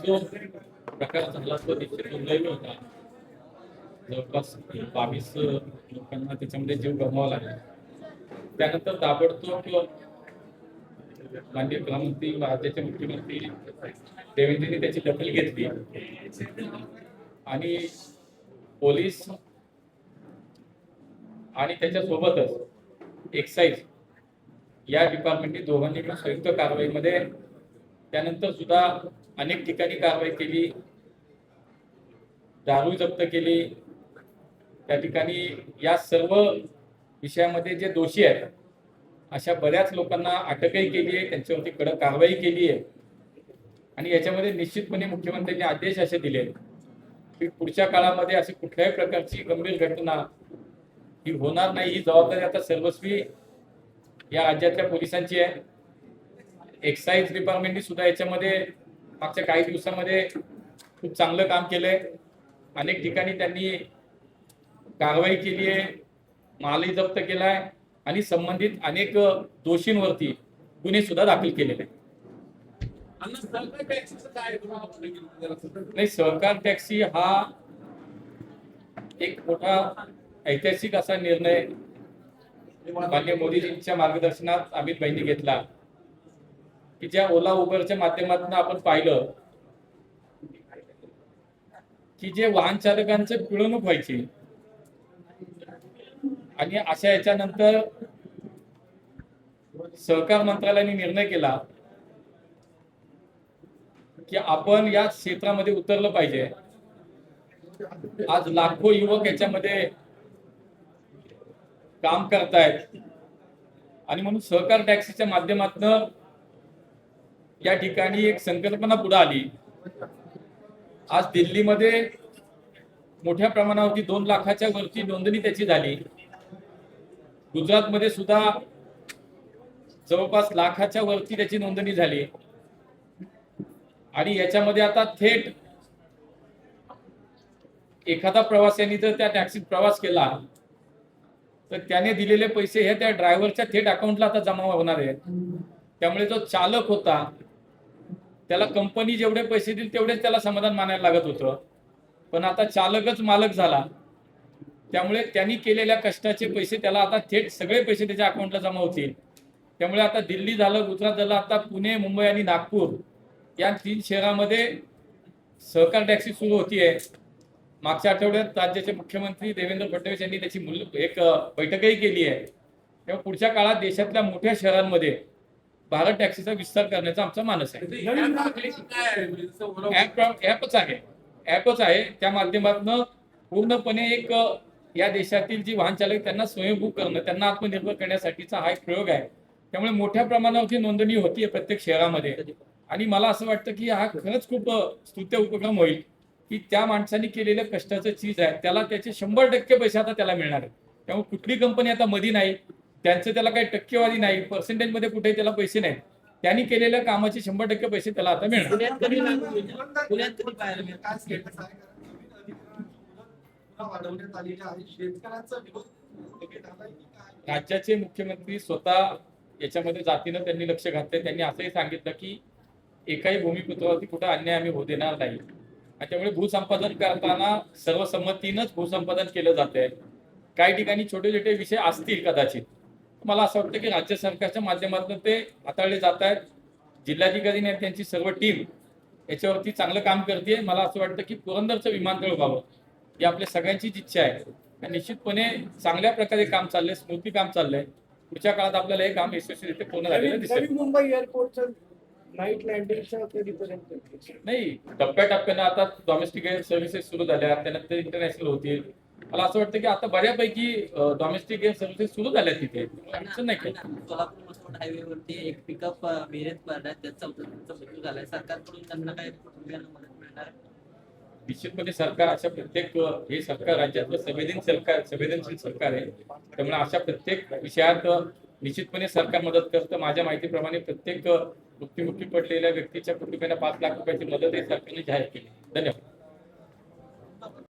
जो प्रकार झाला तो निश्चित दुर्दैवी होता. जवळपास 22 लोकांना त्याच्यामध्ये जीव गमवावा लागला. त्यानंतर ताबडतोब माननीय गृहमंत्री राज्याचे मुख्यमंत्री देवेंद्रजी त्याची दखल घेतली आणि पोलीस आणि त्याच्यासोबतच एक्साईज या डिपार्टमेंटने दोघांनी पण संयुक्त कारवाईमध्ये त्यानंतर सुद्धा अनेक ठिकाणी कारवाई केली, दारू जप्त केली. त्या ठिकाणी या सर्व विषयामध्ये जे दोषी आहेत अशा बऱ्याच लोकांना अटकही केली आहे, त्यांच्यावरती कडक कारवाई केली आहे. आणि याच्यामध्ये निश्चितपणे मुख्यमंत्र्यांनी आदेश असे दिले की पुढच्या काळामध्ये अशी कुठल्याही प्रकारची गंभीर घटना ही होणार नाही. ही जबाबदारी आता सर्वस्वी या राज्यातल्या पोलिसांची आहे. एक्साईज डिपार्टमेंटने सुद्धा याच्यामध्ये मागच्या काही दिवसामध्ये खूप चांगलं काम केलंय. अनेक ठिकाणी त्यांनी कारवाई केली आहे, मालही जप्त केलाय आणि संबंधित अनेक दोषींवरती गुन्हे सुद्धा दाखल केलेले आहेत. नाही, सहकार टॅक्सी हा एक मोठा ऐतिहासिक असा निर्णय माननीय मोदीजींच्या मार्गदर्शनात अमित भाईंनी घेतला की ज्या ओला उबरच्या माध्यमातून आपण पाहिलं की जे वाहन चालकांचं पिळवणूक व्हायची आणि अशा याच्यानंतर सहकार मंत्रालयाने निर्णय केला की आपण या क्षेत्रामध्ये उतरलं पाहिजे. आज लाखो युवक याच्यामध्ये काम करतायत आणि म्हणून सहकार टॅक्सीच्या माध्यमातून या ठिकाणी एक संकल्पना पुढे आली. आज दिल्लीमध्ये मोठ्या प्रमाणावरती 2 लाखाच्या वरती नोंदणी त्याची झाली. गुजरातमध्ये सुद्धा जवळपास लाखाच्या वरती त्याची नोंदणी झाली. आणि याच्यामध्ये आता थेट एखादा प्रवाशांनी जर त्या टॅक्सीत प्रवास केला तर त्याने दिलेले पैसे हे त्या ड्रायव्हरच्या थेट अकाउंटला आता जमा होणार आहेत. त्यामुळे जो चालक होता त्याला कंपनी जेवढे पैसे देईल तेवढेच त्याला समाधान मानायला लागत होतं, पण आता चालकच मालक झाला. त्यामुळे त्यांनी केलेल्या कष्टाचे पैसे त्याला आता थेट सगळे पैसे त्याच्या अकाउंटला जमा होतील. त्यामुळे आता दिल्ली झालं, गुजरात झालं, आता पुणे, मुंबई आणि नागपूर या 3 शहरामध्ये सहकार टॅक्सी सुरू होतीये. मागच्या आठवड्यात राज्याचे मुख्यमंत्री देवेंद्र फडणवीस यांनी त्याची एक बैठकही केली आहे. तेव्हा पुढच्या काळात देशातल्या मोठ्या शहरांमध्ये भारत टॅक्सीचा विस्तार करण्याचा आमचा मानस आहे. ऍपच आहे. त्या माध्यमातून पूर्णपणे एक या देशातील जी वाहन चालक त्यांना स्वयंभू करणं, त्यांना आत्मनिर्भर करण्यासाठीचा हा एक प्रयोग आहे. त्यामुळे मोठ्या प्रमाणावरती नोंदणी होतीये प्रत्येक शहरामध्ये. आणि मला असं वाटतं की हा खरंच खूप स्तुत्य उपक्रम होईल की त्या माणसांनी केलेल्या कष्टाचं चीज आहे, त्याला त्याचे 100% पैसे आता त्याला मिळणार आहेत. त्यामुळे कुठली कंपनी आता मधी नाही, त्यांचं त्याला काही टक्केवारी नाही, पर्सेंटेज मध्ये कुठेही त्याला पैसे नाहीत. त्यांनी केलेल्या कामाचे 100% पैसे त्याला आता मिळणार. राज्याचे मुख्यमंत्री स्वतः याच्यामध्ये जातीनं त्यांनी लक्ष घातलंय. त्यांनी असंही सांगितलं की एकाही भूमिपुत्रावरती कुठे अन्याय आम्ही होऊ देणार नाही. त्यामुळे भूसंपादन करताना सर्वसंमतीनंच भूसंपादन केलं जातंय. काही ठिकाणी छोटे छोटे विषय असतील कदाचित, मला असं वाटतं की राज्य सरकारच्या माध्यमातून ते हाताळले जात आहेत. जिल्हाधिकारी आणि त्यांची सर्व टीम याच्यावरती चांगलं काम करते. मला असं वाटतं की पुरंदरचं विमानतळ व्हावं ही आपल्या सगळ्यांचीच इच्छा आहे. निश्चितपणे चांगल्या प्रकारे काम चाललंय, स्मूथली काम चाललंय. पुढच्या काळात आपल्याला हे काम यशस्वीरित्या पूर्ण झालेलं दिसेल. मुंबई एअरपोर्टचं नाईट लँडिंगच्या कधीपर्यंत नाही, टप्प्याटप्प्यानं आता डॉमेस्टिक एअर सर्व्हिसेस सुरू झाल्या, त्यानंतर इंटरनॅशनल होतील. मला असं वाटतं की आता बऱ्यापैकी डॉमेस्टिक एअर सर्व्हिसेस सुरू झाल्या तिथे. अडचण नाही काही. सोलापूर हायवेवरती एक पिकअप विहिरीत पडलाय, त्याचा मृत्यू झालाय. सरकारकडून त्यांना काय मदत मिळणार? निश्चितपणे सरकार अशा प्रत्येक हे सरकार राज्यातलं संवेदनशील सरकार आहे. त्यामुळे अशा प्रत्येक विषयात निश्चितपणे सरकार मदत करतं. माझ्या माहितीप्रमाणे प्रत्येक मृत्युमुखी पडलेल्या व्यक्तीच्या कुटुंबियांना 5 लाख रुपयाची मदत हे सरकारने जाहीर केली. धन्यवाद.